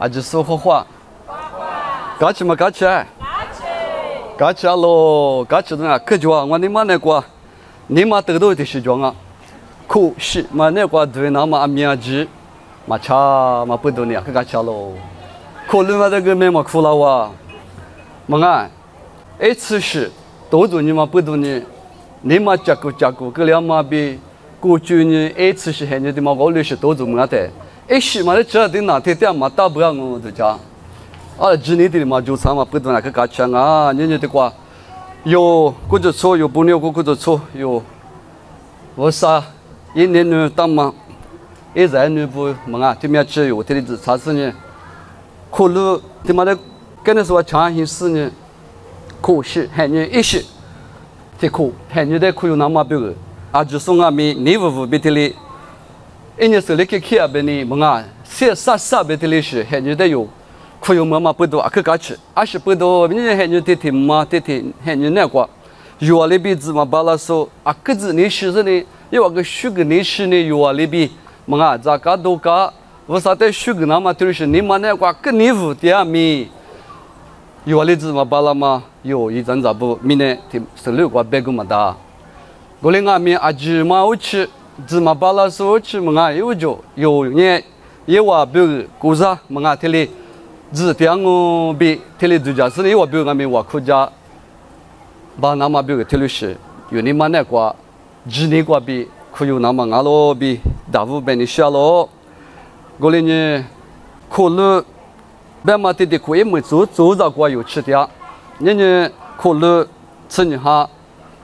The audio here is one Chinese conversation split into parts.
就说话，搞起嘛搞起来，搞起喽，搞起的可就我你妈那个，你妈得到的是装啊，苦是嘛那个对那么阿米亚子，嘛差嘛不多呢，可搞起喽，苦了嘛这个没嘛苦了哇，嘛啊，一次是多做你嘛不多呢，你嘛加固，个两嘛比过去呢一次是很多的嘛我律是多做嘛的。一时嘛，这的那天点嘛打不了我就讲，今年的嘛就啥嘛不懂那个价钱啊，人家的话有或者错有不牛或者错有，我啥一年呢当嘛，一年呢不嘛啊，对面吃有的子啥事呢？可能他妈的跟你说强行事呢，可是很多一时，这苦很多的苦有那么别个，就送阿米你不别的哩。因为是那个开边呢，么啊，啥别的历史，很多的有，可有么不多，可搞起，是不多，人家很多的嘛，很多那个，有那边子嘛，巴拉说，个子历史是呢，有个书个历史呢，有那边，么啊，咋个都个，我啥的书个那么就是你嘛那个，个你无的咪，有那子嘛，巴拉嘛，有一阵子不，明年是六个别个嘛的，我另外面就嘛我去。只嘛巴拉说去么啊，有年也话比如故事么啊，这里只点我比这里度假是呢，我比如俺们话国家，把那么比如这里是有你们那个，几年个比可有那么俺罗比大部分你下咯，我哩呢，可能别嘛的可以没做着过有吃的，人家可能吃你哈，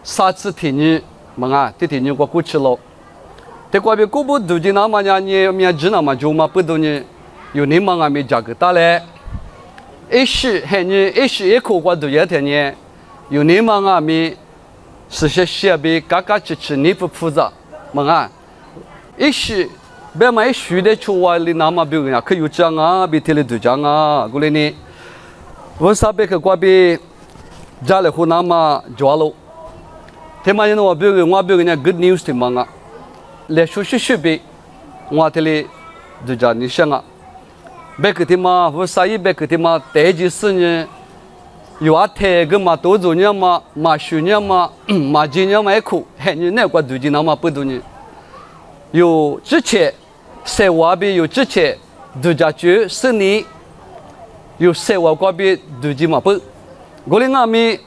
啥子天你么啊，这天你过过去了。这个别个不读的那么样，你面子那么就嘛不懂呢，有你们阿没价格大嘞，一时一口过读一天呢，有你们阿没是些别嘎嘎吃你不负责，嘛啊，一时别嘛一时的出外里那么别个呀，可有这样啊，别听了读这样啊，过来呢，我啥别个过别家里湖那么抓了，他妈人我别个呢 good news 的嘛啊。来说别，我这里就叫你想啊，别个的嘛，我啥也别个的嘛，第一是呢，有太个嘛，多做呢嘛修呢嘛几年嘛苦，你那个读的那么不多呢，有之前在外边有之前度假区是你，有在外边读的嘛不，我哩俺们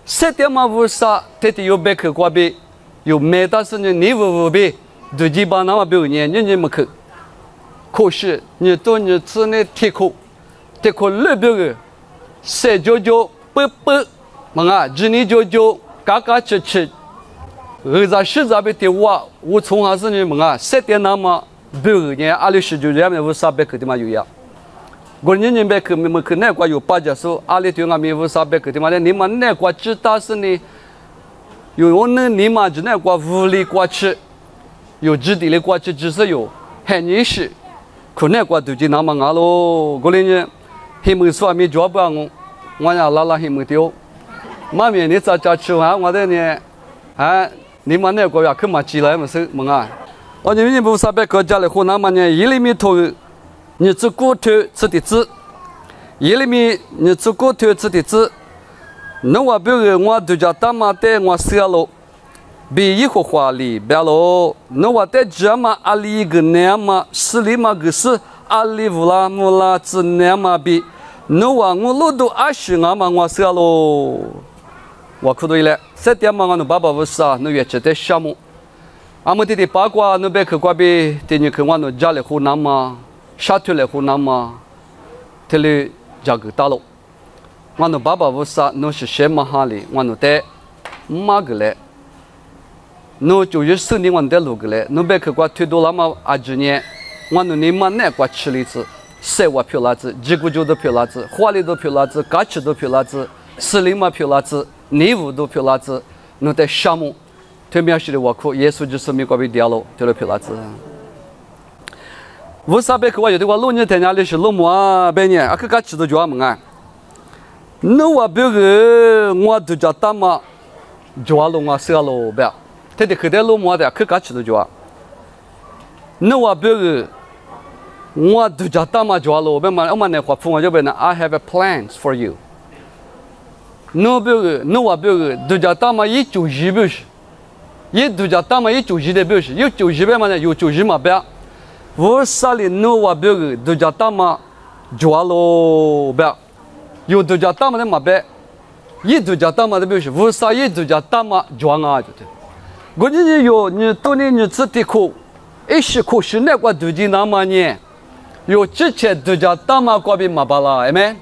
7点嘛无啥，这里有别个外边有没得是呢，你无边。对基本那么表演，人没去。可是你到你吃那铁口那边个3998嘛啊，今年99嘎嘎吃，20在边的我从还是你嘛啊，7点那么表演2019年我啥别去的嘛有呀。我人别去没去那个有8家说20对俺们我啥别去的嘛，你们那个知道是呢，有我那你们就那个屋里过去。有基地的过去只是有很历史，可能过都就那么硬咯。过来呢，他们说没抓不我呀拉他们丢。妈咪你在家吃饭，我的呢，你们那个呀，去嘛起来嘛是么啊？我你们不是别个家里湖南嘛呢，1厘米头，你只骨头吃的子，1厘米你只骨头吃的子，那我比如我都叫大妈带我死了。比一户花里别喽，那我在这嘛阿里个那嘛市里嘛个是阿里乌拉木拉子那嘛比，那我路都20啊嘛我死喽，我可对了，7点嘛我爸爸不是啊，那月吃的项目，俺们的八卦那边去过边，的你去我那家里湖南嘛，沙头来湖南嘛，这里价格大了，我那爸爸不是啊，那是什么哈里，我那在马个嘞。no 94年我在路个嘞，no别去过推多了嘛20年，我那你们那过吃里子，7万票拉子，999的票拉子，花里的票拉子，嘎吃的票拉子，4里嘛票拉子，95的票拉子，no 在项目，对面是的我哭，耶稣就是没过被掉了，掉了票拉子。为啥别去我有的话6年在家里是老母啊，别年，去嘎吃的就俺们啊，那我别个我都叫大妈，就俺了我死了别。他的口袋老么的，去干吃的就啊。那我别个我度假大嘛抓了，别嘛，我们那话说就别那 I have a plans for you。no 表个 no 话表个度假大嘛一九一表示，一度假大嘛一九一的表示，有九一别嘛呢有九一嘛别，我啥里 no 话表个度假大嘛抓了别，有度假大嘛的嘛别，一度假大嘛的表示，我啥一度假大嘛抓啊就对。我你有你多年你自己苦，一时苦是那个度假那么呢，有之前度假大嘛过比嘛巴拉，哎没？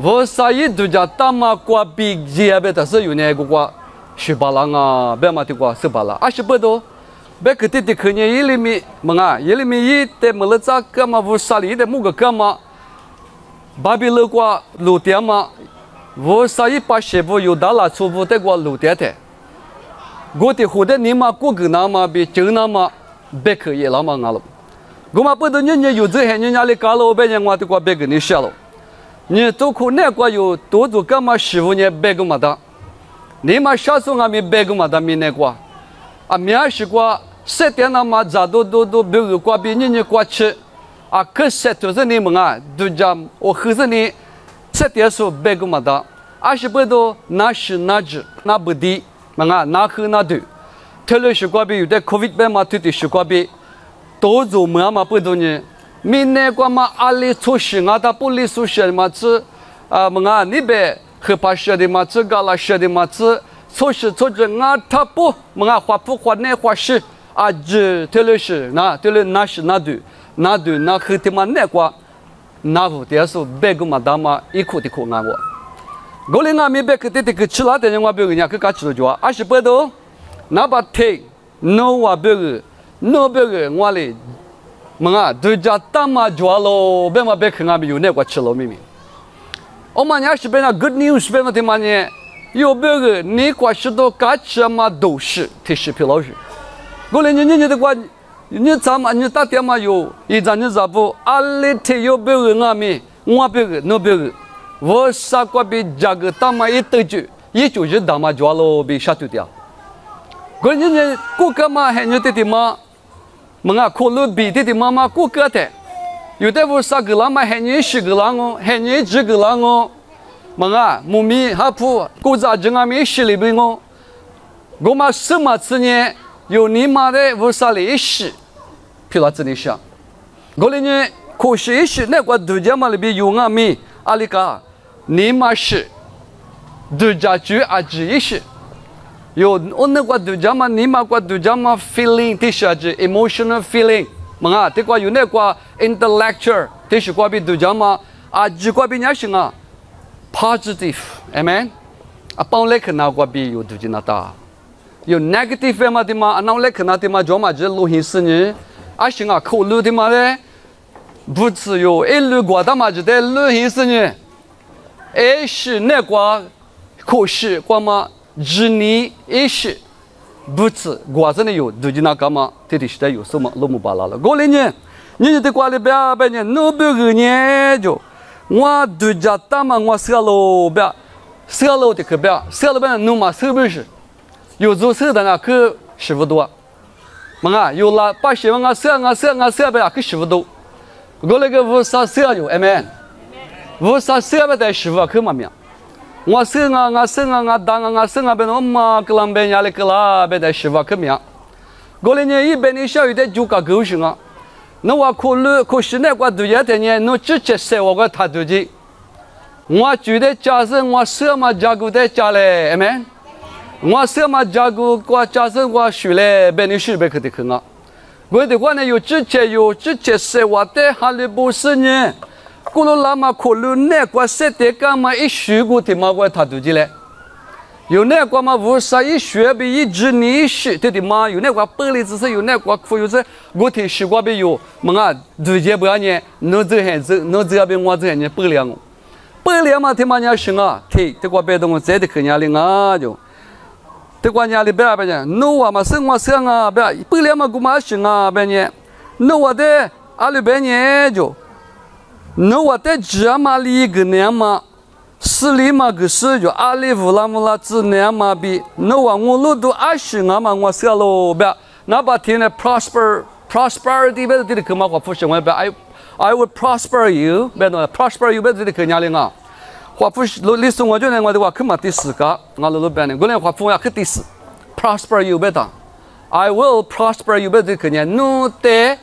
我啥一度假大嘛过比这边的是有那个十八郎啊，别嘛的个十八郎，20不多，别个弟弟去年一厘米，么啊，一厘米一的么了咋个嘛？我啥里的么个干嘛？巴比勒个路点嘛，我啥一把鞋布有打拉出布的个路点的。我的后头你妈过个那么比就那么别可以那么俺了，我嘛不懂人家有这些人家来搞了，别人我的个别个你写了，你都可那个有多做干嘛15年别个嘛的，你嘛下次俺们别个嘛的没那个，啊面是个7点那么早都别个过比人家过去，啊可是就是你们啊，都讲我可是你7点说别个嘛的，20不多那是那只那不低。嘛那喝那多，特别是过比有的 COVID 病嘛，特别是过比，多做嘛不多呢。明年过嘛阿里出事啊，他不理出事嘛子啊嘛你别害怕事的嘛子，搞了事的嘛子，出事啊他不嘛花不花那花事啊这特别是那特别那是那多那喝的嘛那个那不的是别个嘛大嘛一口的口啊我。我连俺们别个弟去吃了的人我别个人家去干吃了就啊，20不多，那把腿 no 我别个 no 别个我嘞，嘛对家大嘛抓了，别嘛别看俺们有那个吃了咪咪。我们家是别那 good news 别那的嘛呢，有别个你过许多干吃嘛都是提示皮老师。我连你的话，你咱们你打电话有，一张你咋不？阿里提有别个俺们，我别个 no 别个。我啥个比这个大嘛一得就，也就是大嘛抓了比下头掉。我人家顾客嘛还有的嘛，么啊考虑比的妈妈顾客的，有的我啥个啦嘛还有10个啦哦，还有10个啦哦，么啊木米哈普古早正啊没10里边哦，我嘛什么次呢？有你妈的我啥里10，皮拉子里想，我人家可是10那个度假嘛里边有啊没阿里个。你妈是度假区啊，只一是有我那个度假嘛，你妈个度假嘛 feeling 这是啊，只 emotional feeling 嘛啊，这个有那个 intellectual 这是个比度假嘛啊，只个比伢是啊 positive，amen 啊，帮来看那个比有度假那大，有 negative 嘛的嘛，那来看那的嘛，就嘛只录音室呢，啊是啊，考虑的嘛嘞，不只有一路过的嘛，就得录音室呢。也是那个可是光嘛，只你也是不止我真的有最近那干嘛？这里是在有什么那么巴拉了？我连呢，你的瓜里边边呢，那别个呢就我对家大嘛，我射了边，射了的可边，射了边弄嘛射不是，有做射的那可15多，嘛啊有了把10万啊射边可15多，我那个我啥射有 amen。我啥事不得15克嘛面，我生啊当啊生啊，别那么个啷边伢哩个啦，别得15克面。过来呢，一边你小有点就搞狗熊啊，那我可是那个对呀的呢，那直接说我个他对的，我觉得假设我什么家顾在家嘞，amen，我什么家顾我假设我学嘞，别你学别去的去啊，我的话呢有直接说我的哈利不是呢。古罗拉嘛，考虑那个设定干嘛一学过的嘛，我他都记嘞。有那个嘛，无啥一学比一直你学的的嘛，有那个本来只是有那个可有是我听学过比有，么啊，对接不要呢，侬这还是侬这边我这呢不良嘛，他妈伢是啊，听这个别动这的可伢哩啊就，这个伢哩别呢，侬啊嘛生啊，不良嘛古嘛是啊别呢，侬我的阿里别呢就。那我在这嘛里个年嘛，4里嘛个是就阿里乌拉木拉子年嘛比，那我路都20啊嘛我写了别，那把天呢 prosperity 别的地个嘛我不是我别哎 I will prosper you， 别弄 prosper you， 别这里可伢哩啊。华府历史我觉得我的话去嘛第四个，我老别呢，我连华府要去第四 ，prosper you 别当 ，I will prosper you 别这可伢，侬得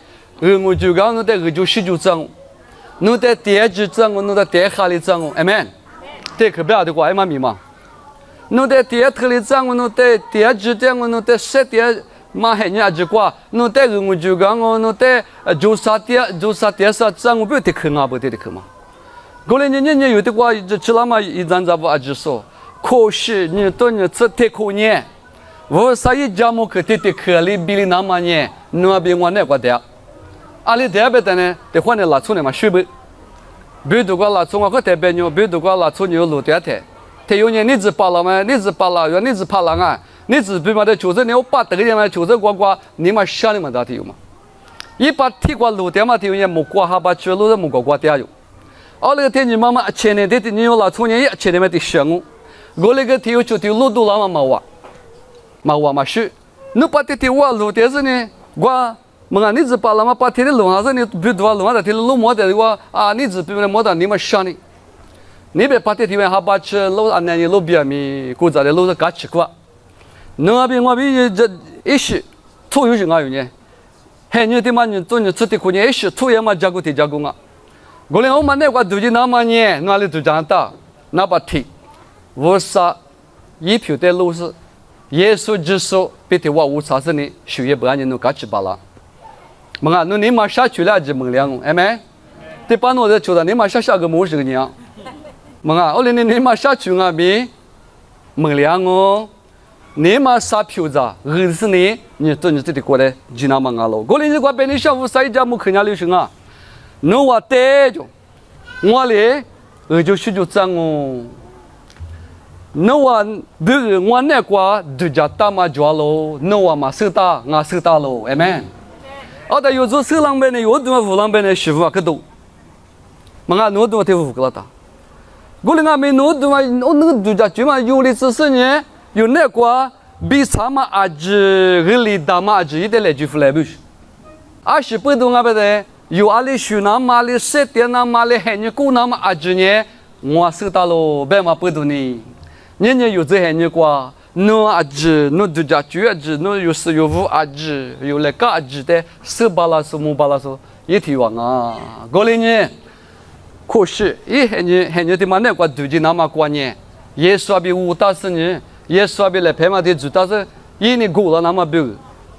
我就讲侬得我就十九章，侬得第几章侬得第下里章，amen。这可不要的话，哎妈咪嘛，侬得第头里章侬得第几章侬得十第。嘛很伢子瓜，侬带我就讲我，侬带就啥啥章，我不要得看啊，不得看嘛。过来年有的话，就吃了嘛，一张张不阿就说，可是你多你吃太可年，我啥一家么可得看里比里那么年，侬比我那个的，阿里得别的呢，得换的拉出来嘛，是不？比如说拉出我可特别牛，比如说拉出牛路点的，他有年你只扒了嘛，你只扒了，原你只扒了啊。你只比嘛的就是你我把这个人嘛就是呱，你嘛想你们到底有嘛？一把铁瓜路点嘛，有人木瓜哈把全路的木瓜点有。而那个天你妈妈前年的你有老从年一前年嘛的想我那个天有就路都那么嘛嘛是，你把这天我路点是呢，我你只把那么把天的路还是你比多路嘛的天路没的话啊，你只比嘛没的你嘛想你，你别把这天哈把去路安那你路边咪古早的路是嘎起过。侬阿边我边这一时土有什么原因？很多地方你做你吃的苦呢，一时土也嘛加工啊。我连我们那块土地那么呢，哪里都长大，那把地，我啥一票的路是，耶稣之说，别的话无啥事呢，学业不按你弄嘎起巴拉。么啊，侬你马下去了就蒙亮哦，哎没？这把我在觉得你马下个模式个样。么啊，我连你马下去啊边蒙亮哦。你嘛啥票子啊？日子呢？你到你这里过来，济南嘛俺喽。过来你过别你下午啥一家没看伢流行啊？侬话对就，我嘞，就许就这样哦。侬话比如我那个度假打嘛抓喽，侬话嘛手打，我手打喽，哎没？哦，但有时候手浪边呢，有时候湖浪边呢，师傅啊可多。嘛俺侬都天湖个了打。过来俺们侬都嘛，我那个度假就嘛有的只是呢。有那个比啥嘛阿子个里大嘛阿子一点来就不来不是，20不多啊不的，有阿里许那嘛阿里7点那嘛阿里很多股那嘛阿子呢，我收到喽，别嘛不多呢，年有这很多个，侬阿子侬度假区阿子，侬有4有5阿子，有那个阿子的4巴拉数5巴拉数一提完啊，过来呢，可是一很多地方那个度假那么过年，也说比50年。也说别来拍嘛的，主要是一年过了那么多，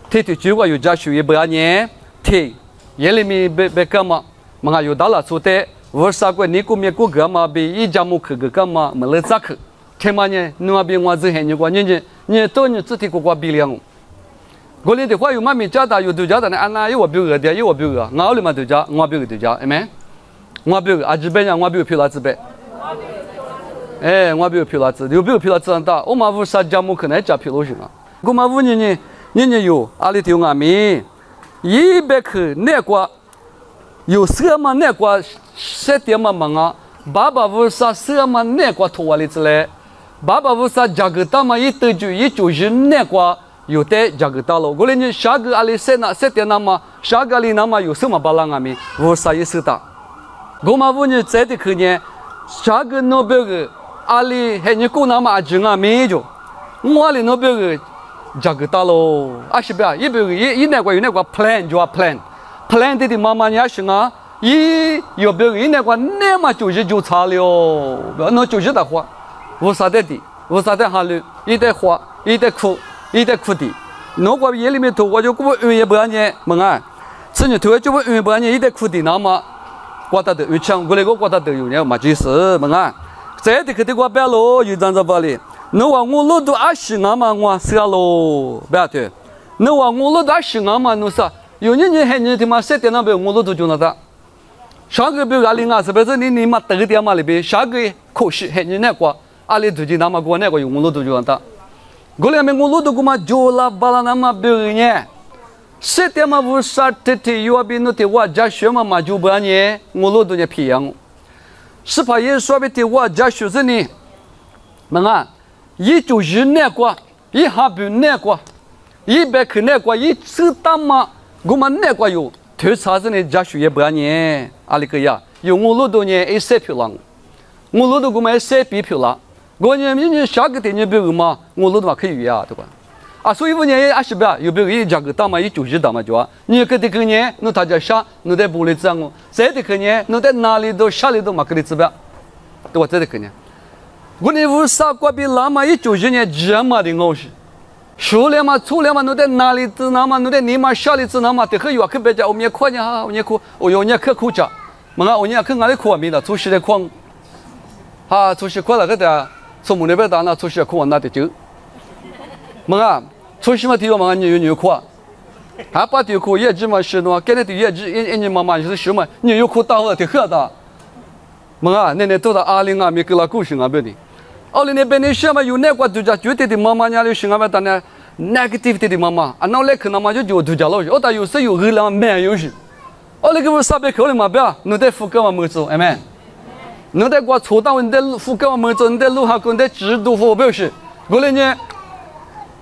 天天就话有家属也不按年，天夜里面别干嘛，嘛有到了出的，我啥个你过面过干嘛别一家木去个干嘛，没来咋去？天嘛呢，侬那边我这很多个，你到你自己过比量，过年的话有嘛没家大有度假的呢，安那有我比个的，有我比个，我里嘛度假，我比个度假，哎没？我比个阿这边呀，我比个票拉这边。哎，我比如票拉子，有比如票拉子很大，我嘛屋啥家木可能加票都行啊。我嘛屋年有，阿里头阿米，100克那个有什么那个7点嘛忙啊，爸爸屋啥什么那个托瓦里子嘞，爸爸屋啥价格大嘛一得就190那个有的价格大了，我连你下个阿里7点那么，下个阿里那么有什么巴拉阿米，屋啥也是大，我嘛屋年在的去年下个那边个。阿里还你过那么近啊没就，我里那边个价格大喽，是不呀？一边个一那个有那个 plan 就plan 的妈妈也行啊，有边个那个那么就差了，那就是的话，我啥的，我啥的哈路，一袋花，一袋苦的，那个夜里面头我就过1也不按年，门啊，这你头就过1也不按年，一袋苦的那么，我打的有枪，过来我打的有呢，嘛就是门啊。在的肯定我白喽，有张在包里。侬话我路都20嘛，我杀喽，不要对。侬话我路都20嘛，侬啥？有人还你他妈7点那边我路都就那的。上个别阿里啊，是不是你妈得个点嘛里边？下个可惜还你那个阿里最近那么过那个有我路都就那的。过来没我路都过嘛就拉巴拉那么别呢。7点嘛不杀的有边那的我家学嘛就不呢，我路都也偏样。是怕也说别的我家学生呢，们啊，一就是那个，一下比那个，100克那个，一次大嘛，我们那个有推查子呢家属也不按年，阿里个呀，有我路多年一三票了，我路多我们三比票了，我你下个点你别个嘛，我路多嘛可以呀，对吧？啊，所以我年二十八，有别个一价格大嘛，一90大嘛就啊，你个的个年，侬大家下，侬在玻璃子我，再的个年，侬在哪里都下里都嘛个的指标，对吧？再的个年，我那乌啥国比那么190年这么的我是。数量嘛，粗量嘛，侬在哪里子那嘛，侬在你嘛下里子那嘛，这个有可别讲，我们也看呢哈，我们也看，我有呢可苦着，嘛我呢可哪里看没的，出去的看，哈，出去看那个的，从门那边到那出去看那的就，嘛，出去嘛地方嘛你有看，还把地看业绩嘛是喏，给那的业绩一年嘛就是什么，你有看到了的很大，嘛，那都到20啊，没给了故事啊，别的。奥利那边的什么有那个度假酒店的妈妈家里是俺们当年 negative 的妈妈，啊，那来可能嘛就度假了，哦，但有时有热量没有是，奥利给我300口的嘛不要，侬在福建嘛没做，哎们，侬在过初档，你在福建嘛没做，你在路下你在制度服不是，过来呢，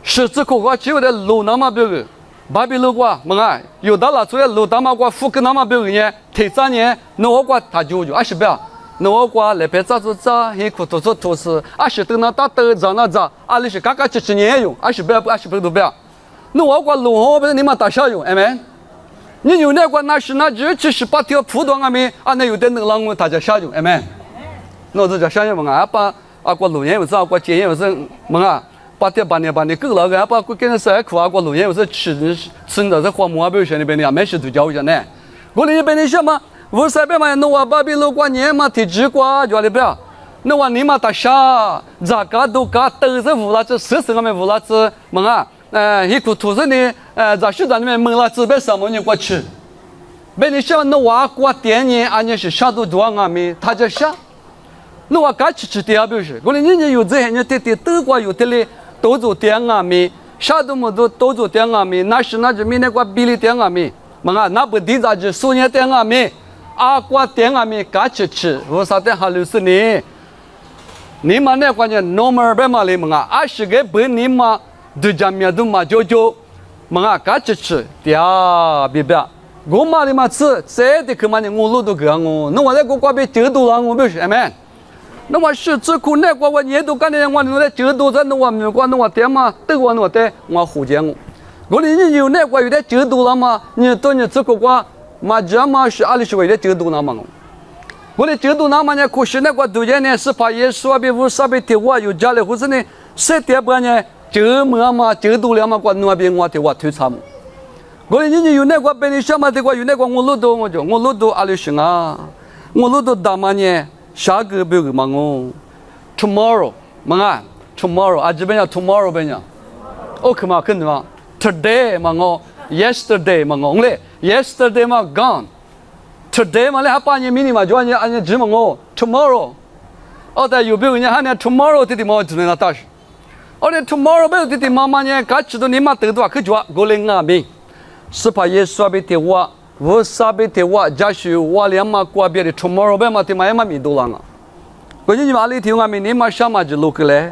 十字口瓜只有在路那么别个，巴比路瓜，么啊，有到了出来路那么瓜福建那么别个呢，提3年，那我瓜他就20不要。那我瓜来别咋做咋，辛苦做做都是，20等那打斗咋那咋，阿里是嘎嘎7年用，20不都不要。那我瓜路好不是你们大小用，哎们，你有那瓜那是那只78条普通阿面，啊那有的能让我大家下用，哎们，那这叫下用嘛啊把啊瓜路年有啥瓜检验有啥么啊，8年够了个，啊把瓜跟着3苦啊瓜路年有啥吃到这花木啊，比如说那边的啊，没事都教一下呢，我那边的什么？我这边嘛，侬话巴比路过年嘛，提几瓜就来不要。侬话你嘛大下，咋个都个都是乌拉子，实我们乌拉子，么啊，一股土生呢，咋学在里面蒙拉子被什么人过去？别你想侬话过点年，俺家是下都多阿米，他就下。侬话该吃的啊，不是？我们人有这些人点都过有的嘞，都做点阿米，下都么都做点阿米，那是那就明天过比例点阿米，么啊，那不地咋就数年点阿米。阿瓜点阿米嘎吃，我啥点哈路是你？你们那关键农民别嘛哩么啊？20个本你嘛都家面都嘛就么啊嘎吃，嗲别别，我嘛哩嘛吃，再的可嘛你我路都个我，那我在国家被9度了，我不是，哎们，那我是吃苦那个我年都干的，我那9度在那我没管那我点嘛，都我那点我胡讲我你有那个有点9度了嘛？你到你吃苦瓜。嘛这嘛是阿里是为了9度那么，我的9度那么呢，可是那个度假呢是把耶稣啊，比50被提我有家里或者呢7.8呢9嘛9度了嘛，我那边我提我推查嘛，我的你有那个被你什么的话有那个我路多我路多阿里是啊，我路多大嘛呢，下个别个嘛我 tomorrow 嘛啊 tomorrow 啊这边叫 tomorrow 边呀 ，OK 嘛肯定嘛 today 嘛我 yesterday 嘛我嘞。Yesterday 嘛 gone, today 嘛嘞还半年明年嘛就按什么我 tomorrow， 哦但有别个人喊呢 tomorrow 的嘛只能那大事，哦那 tomorrow 别的妈妈呢，该知道你妈得多可就过来阿明，是怕耶稣被提我被提我，假使我连嘛过别的 tomorrow 别嘛提嘛也嘛没多了啊，关键你嘛里提阿明你嘛什么就录个嘞，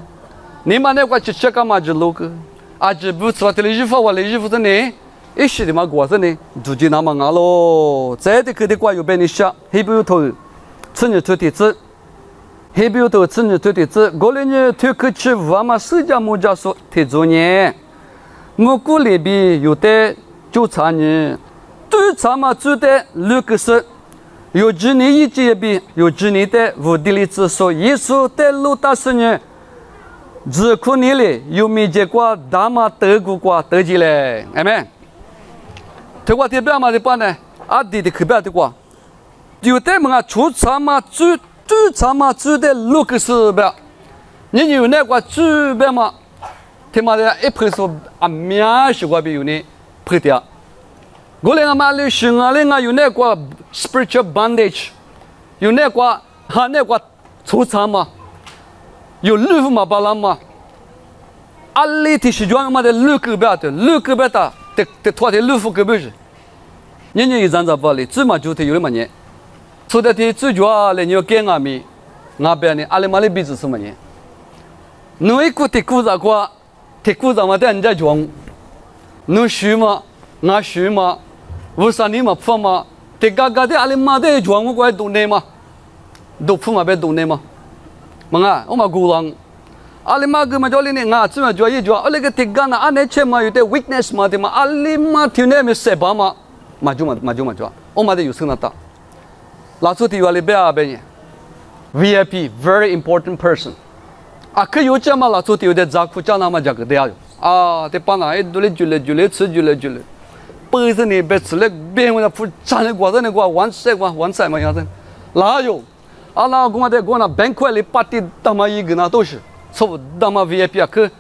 你嘛那个吃干嘛就录个，啊这不是话的衣服我的衣服的呢。一时的嘛，过生呢，自己那么硬咯。再的去的瓜有被你下，黑不头，吃你土地子，黑不头吃你土地子。过来呢，推去吃我嘛，世家木家说提做呢。我估里边有的就差呢，对差嘛做的六个是，有几年一届边，有几年的无地里子说，耶稣的路大是呢。只可你嘞，有没结果，大嘛德国瓜德起来，哎们。这个代表嘛的办呢，阿弟的可表的话，有的嘛出场嘛最场嘛最的六个是表，你有那个最表嘛，他妈的一拍说啊面是个比有呢拍掉，我那个嘛里是啊里啊有那个 spiritual bondage， 有那个哈那个出场嘛，有六副嘛巴拉嘛，阿里的是装嘛的六个表的六个表的。这拖的六副根本是，人家一张照包里，芝麻就得有那么年，说的的最主要来你要给阿米，阿边呢阿里马里鼻子什么年，侬一个的股子瓜，的股子嘛在人家装，侬虚嘛，俺虚嘛，为啥你嘛不嘛？这嘎嘎的阿里妈的装我过来读呢嘛？读不嘛别读呢嘛？么啊，我嘛古人，阿里妈个嘛叫你呢啊，怎么叫一叫？阿里个这嘎那阿那切嘛有点 weakness 嘛的嘛，阿里妈听呢没塞巴嘛，嘛叫，我嘛的有生那大。拉出题话里边啊边呢 ，VIP very important person。啊，可有这么拉出题有点杂苦讲那么讲个的呀？啊，这帮那一读嘞读嘞，本身呢别吃嘞，别问他付钱嘞，过的完赛嘛样子，哪有？啊，那我们那banquet里party他妈一个那都是，错他妈 VIP 啊，可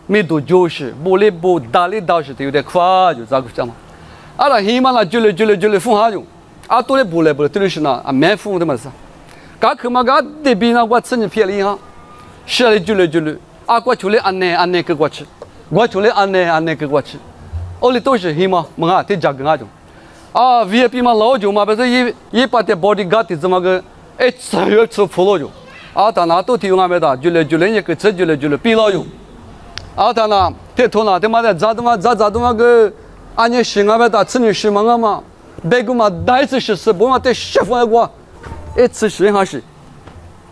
没多就是不哩不打哩倒是有点快就咋个讲嘛？啊，那起码那读嘞付下用，啊多嘞不嘞，对是那啊没付的嘛是，噶可嘛噶这边那我吃你便宜哈，是嘞读嘞，啊我出来安内个我吃。我出来安内个我吃，我哩都是起码么啊，这价格啊种，啊 VIP 嘛老久嘛，不是一把这 bodyguard 这么个，哎吃普罗就，啊他那都提用俺们的，就来一个吃就来比老用，啊他那这头那他妈的咋的嘛个，俺也是俺们的吃你是嘛嘛，别个嘛带次是不嘛得吃饭过，一次是还是，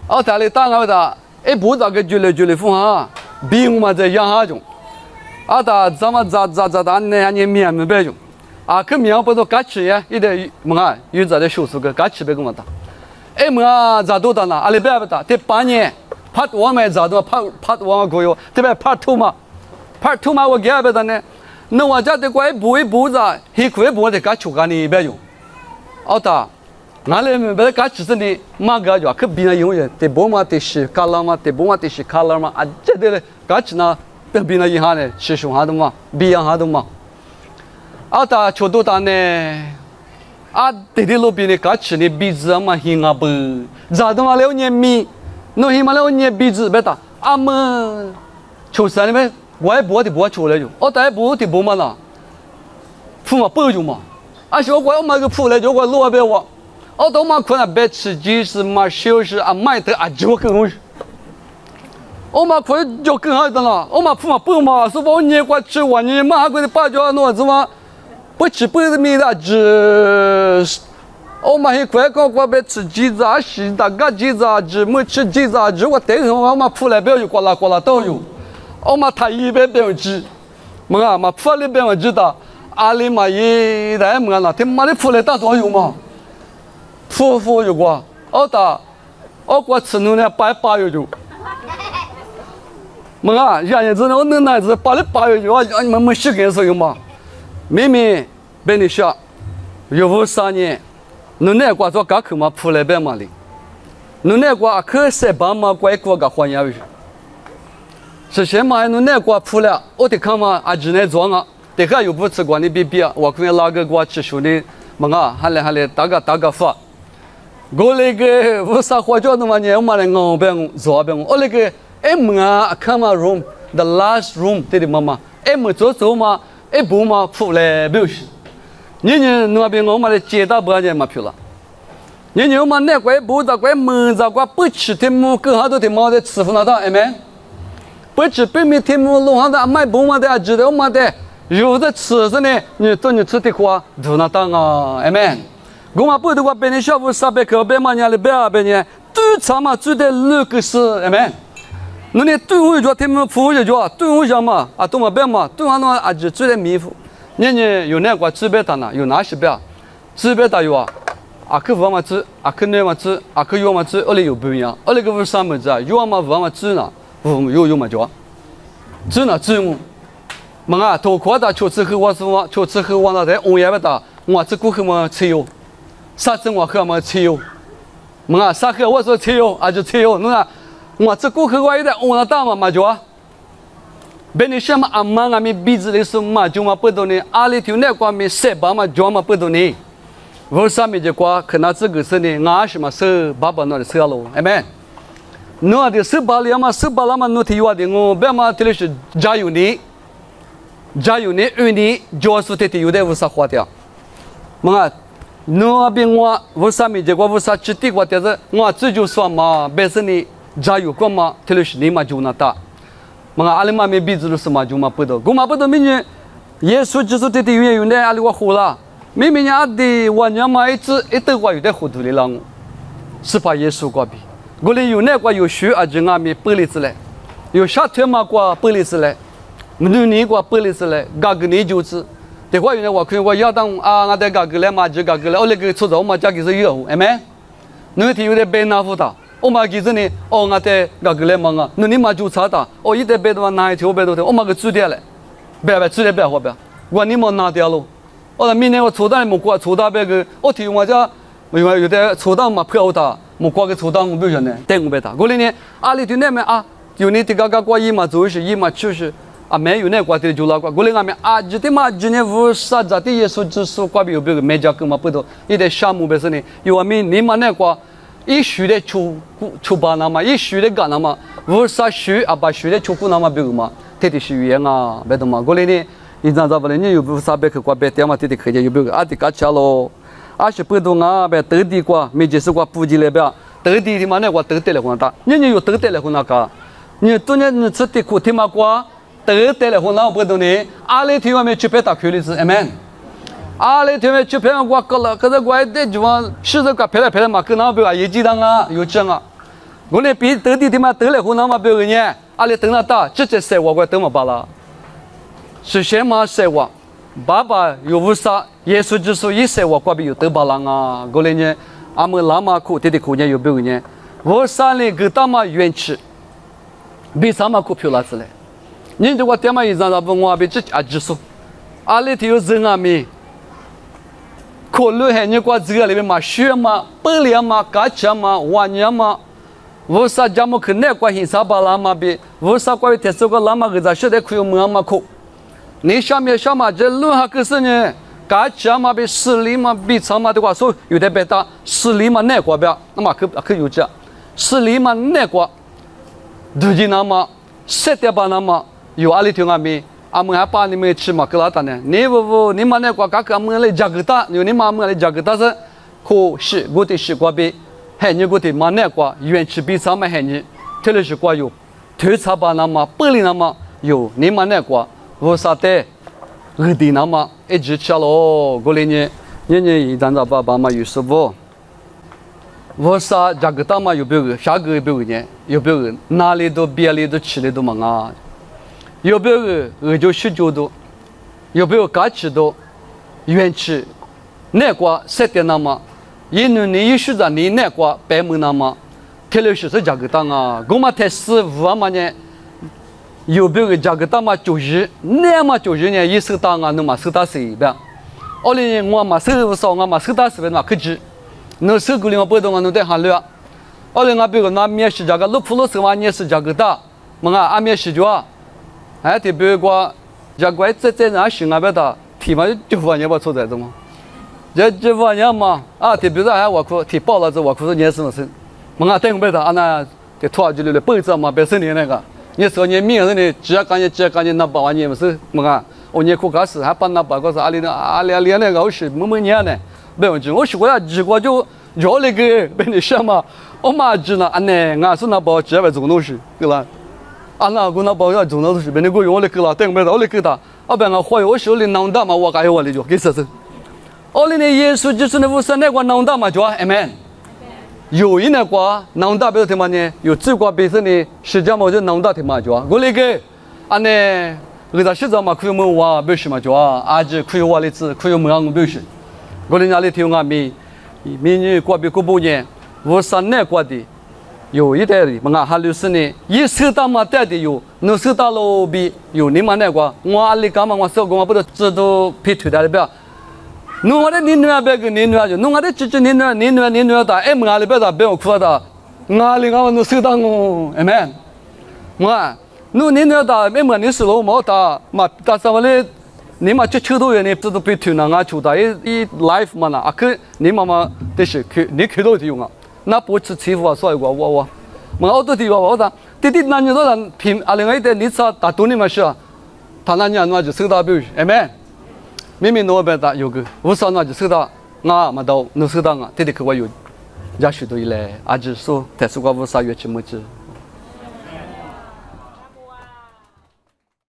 啊他哩当俺们的，哎不咋个就来饭啊，比我们这养下种。啊，他怎么咋那你面没白用？啊，可面不都嘎吃呀？一点么啊？有咋的手术个嘎吃别个么打？哎么啊？咋都打呢？阿里别不打？这半年拍我们咋都拍我可以？这边拍2嘛我给别打呢？那我家的怪不咋？he可以不的嘎吃干你别用？哦打，俺嘞没别嘎吃是你马嘎就可别那用的，这不嘛的是卡拉嘛，这不嘛的是卡拉嘛？啊，这的嘞嘎吃那。别那一下呢，吃熊哈的嘛，比样哈的嘛。啊，他छो都他呢，啊，弟弟路边的嘎吃的鼻子嘛，hin啊不，咋的嘛了你米，那hin嘛了你鼻子别打，啊么，छो山里面我也不出来就，哦，但不的不嘛啦，父嘛不就嘛，啊，小我嘛个出来就我路别我，哦，都嘛可能别吃鸡是嘛，小是啊买的啊就更好。我嘛可以就更好的了，我嘛不嘛不嘛，说我你过吃完你嘛个的把脚弄子嘛，不吃不是米的吃，我嘛很快我别吃鸡子啊，是大个鸡子啊，吃没吃鸡子啊，吃我等我嘛出来不要就呱啦都有，我嘛他一边不要吃，嘛出来不要知道，阿里嘛一代啦，他妈的出来打多有嘛，出有过，我过吃弄呢8有就。么啊，人家我能拿子8月就你们洗干净有嘛？明明被你说，有53年，侬那挂做嘎口嘛出来别嘛哩，侬那挂可是把嘛怪过个欢迎是什么？侬那挂出来，我得看嘛啊，只能装啊，这个又不吃过你比啊，我可以拉个挂吃手的，么啊，还来打个发，我那个为啥花椒那么呢？我嘛来熬别做别我那个。啊，看嘛 room the last room 对的妈妈，走嘛，不嘛出来不是，你那边我们的接待不安全嘛去了，你我们那块不咋块门咋块不吃的么，更好多的猫在吃饭那道，哎没，不吃北面的么，路上的买不嘛的，知道嘛的，有的吃着呢，你吃的话，就那当啊，哎没，我们不的话，别人小夫300克，别嘛伢的别呢，最长嘛最得6个是，哎没。那你对我说他们服务业叫对我讲嘛啊，都嘛别嘛，对我那啊就做点米糊，你有那个吃别打呢，有哪些别？吃别打有啊，啊可不嘛吃，啊可那嘛吃，啊可有嘛吃，我哩有不一样，我哩个不是三门子啊，有嘛不嘛吃呢，不有嘛叫，吃呢吃么？么啊，头夸大吃后我说嘛，吃后我那在我也不打，我吃过后嘛吃油，啥子我喝嘛吃油，么啊啥喝我说吃油啊就吃油，侬啊。我这顾客我一代我那大嘛就啊，别你什么阿妈阿咪鼻子里是嘛就嘛不懂呢，阿里头那块咪塞巴嘛就嘛不懂呢，为啥咪就挂可能这个是呢，俺是嘛是爸爸那里是了，哎没，侬的是巴里嘛是巴拉嘛侬提话的我别嘛这里是加油呢，1年就是这有的为啥花掉，么侬那边我为啥咪就挂为啥吃的话的是我这就说嘛，别是呢。加油干嘛？特别是你嘛就那大，嘛阿里嘛没鼻子都是嘛就嘛不得，我嘛不得明年，耶稣基督这有呢阿里我活了，明明伢的我娘嘛一头瓜有点糊涂的了，是怕耶稣瓜比。我哩有那瓜有血啊，就俺们玻璃子嘞，有下腿嘛瓜玻璃子嘞，女人瓜玻璃子嘞，嘎个你就是。的话有那我看我要当啊，俺在嘎个嘞嘛就嘎个嘞，我那个出走嘛家给是有，哎没？那天有点被拿负的，我嘛给是呢，哦俺在嘎个嘞嘛啊，那你嘛就查的，哦一代被的话拿一条被多的，我嘛个煮掉嘞，别煮掉别好别，我你嘛拿掉喽。哦，明年我抽到木瓜，抽到别个，我听我家，有的抽到嘛票大，木瓜个抽到我不晓得，等我别打。过来呢，阿里头那边啊，有你这个瓜一嘛做是，一嘛吃是，啊没有那瓜的就拉瓜。过来俺们啊，这的嘛今年五啥子的耶稣之书瓜比有别个没加个嘛不多，一点项目别是呢，有我们你嘛那瓜，一学的出巴那嘛，一学的干那嘛，五啥学啊把学的出库那嘛别个嘛，这的是语言啊，别的嘛。过来呢。你知道不嘞？你有不啥别去过别点嘛？弟弟可以有别个啊？弟嘎吃咯，啊是不懂啊？别得地过，没就是过补给来别，得地的嘛那过得得来混打，你有得得来混那个，你多年你吃的苦的嘛过，得得来混那不懂呢？阿里天外面去别打亏的是，amen。阿里天外面去别过过了，可是过的地方是这个别来嘛，跟那别个业绩当啊，有证啊。我那比得地的嘛得来混那嘛别个呢？阿里等那打，直接晒我等嘛罢了。是先嘛说话，爸爸有为啥？耶稣之所以说话，怪比有得巴郎啊！过来呢，俺们拉马库弟弟姑娘有别个呢，为啥呢？给他们冤屈，比啥嘛股票拉子嘞？你如果点嘛一张那不我比这啊之说，阿里头有人啊没？考虑下你过这个里面嘛，血嘛、白脸嘛、嘎钱嘛、万年嘛。为啥咱们去那关心啥巴拉嘛比？为啥关于特殊个拉嘛个咱现在可以么嘛苦？你下面这路哈可是呢，嘎钱嘛比十里嘛比长嘛的话说有点别大，十里嘛那过不？那么可有这，十里嘛那过，如今那么7.8那么有阿里头阿咪，阿们还把你们吃嘛个拉达呢？你不你们那过嘎个阿们来加个大，有你们阿们来加个大是，可是我的是过比，还你我的嘛那过远去比长嘛还你，特别是过有，头差吧那么白里那么有你们那过。我啥的，二弟那么一直吃咯，过来呢，年一张照爸妈有师傅。我啥这个大嘛有别个，下个有别个呢？有别个哪里都别里都吃的都忙啊，有别个19度，有别个嘎吃多，远吃，那瓜7点那么，因为你有时间你那瓜白门那么，特别是这个大啊，我们才15嘛呢。有别个这个大嘛就是那么就是呢，一手打啊，那么手打谁呗？奥哩我嘛手少啊嘛手打谁嘛可知？那手鼓里我不懂啊，弄得喊了。奥哩我别个那面是这个路手嘛，你是这个大，么啊阿面是就啊，哎，特别个这个在哪行啊？别的提嘛就万年不错在的嘛，这万年嘛啊，特别是还我哭提爆了这我哭是年什么事？么啊等别的啊那这拖就了本子嘛，别生年那个。你说你明人呢？只要干你那8万年不是么个？我你苦干事还把那8个是阿里那个是么年呢？没问题，我说呀，结果就绕那个被你想嘛，我妈知道安呢，俺是那包只要种东西，对啦，俺那个那包要种东西，被你给我用的给了，等不到我的给他，我把俺花我手里弄大嘛，我该我的就给说是，我里呢耶稣就是那5那个弄大嘛，就amen。有一那瓜弄大别的嘛呢，有这瓜别是呢，实际上就弄大的嘛就啊，我那个安呢，我在实际嘛可以问我不是嘛就啊，阿姐可以我的字可以问我不是，我那里听我民女瓜别过不呢，我上那瓜的有一代的，嘛还就是呢，一手打嘛带的有，那手打了比有你们那瓜，我阿里干嘛我手工我不都知道批推的了不？侬我的你女儿别个你女儿就，侬我的姐姐你女儿大，哎么阿里别大别我哭的，阿里我侬手打我，amen。我，侬你女儿大，哎么你是老毛大，嘛大啥么嘞？你嘛这秋多月你这都被推那俺秋大，一 life 嘛那，啊可你妈妈的是去你去到地方啊，那不吃欺负啊，所以我，我都地方我讲，弟那你多人平啊另外一点你啥大多你嘛是啊，他那年那就手打表，amen。明明侬别打有个，我上那就收到，我嘛到侬收到我，弟弟可我有，也许都以来，阿只说，但是我无啥乐器么子。